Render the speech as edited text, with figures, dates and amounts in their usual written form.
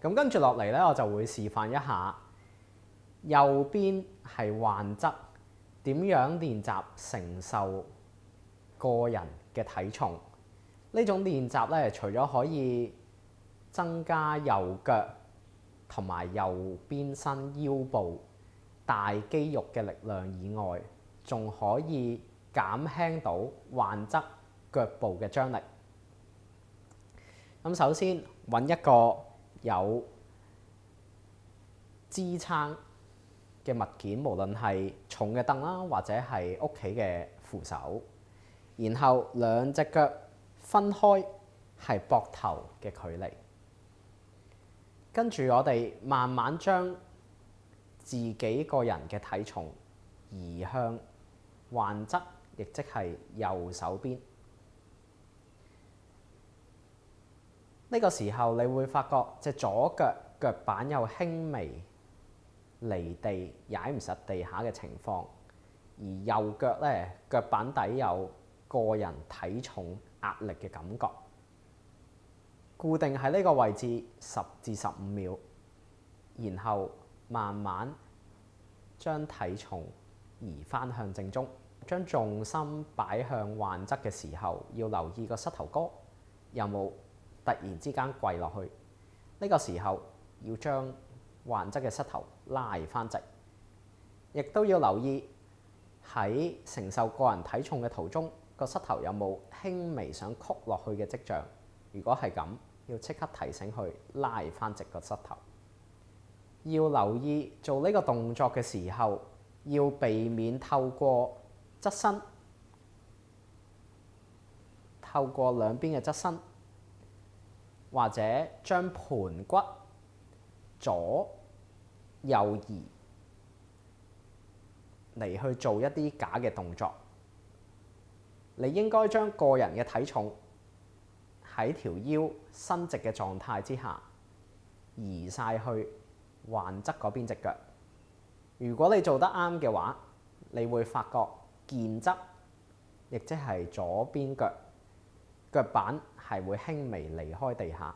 咁跟住落嚟咧，我就會示範一下右邊係患側點樣練習承受個人嘅體重。呢種練習咧，除咗可以增加右腳同埋右邊身腰部大肌肉嘅力量以外，仲可以減輕到患側腳部嘅張力。咁首先揾一個有支撐嘅物件，無論係重嘅凳啦，或者係屋企嘅扶手，然後兩隻腳分開係膊頭嘅距離。跟住我哋慢慢將自己個人嘅體重移向患側，亦即係右手邊。呢個時候，你會發覺隻左腳腳板有輕微離地踩唔實地下嘅情況，而右腳咧腳板底有個人體重壓力嘅感覺。固定喺呢個位置10至15秒，然後慢慢將體重移返向正中。將重心擺向患側嘅時候，要留意個膝頭哥有冇突然之間跪落去。呢個時候要將患側嘅膝頭拉返直，亦都要留意喺承受個人體重嘅途中，個膝頭有冇輕微想曲落去嘅跡象。如果係咁，要即刻提醒佢拉返直個膝頭。要留意做呢個動作嘅時候，要避免透過側身，透過兩邊嘅側身，或者將盤骨左右移嚟去做一啲假嘅動作。你應該將個人嘅體重喺條腰伸直嘅狀態之下，移晒去患側嗰邊隻腳。如果你做得啱嘅話，你會發覺健側，亦即係左邊腳腳板係會輕微離開地下。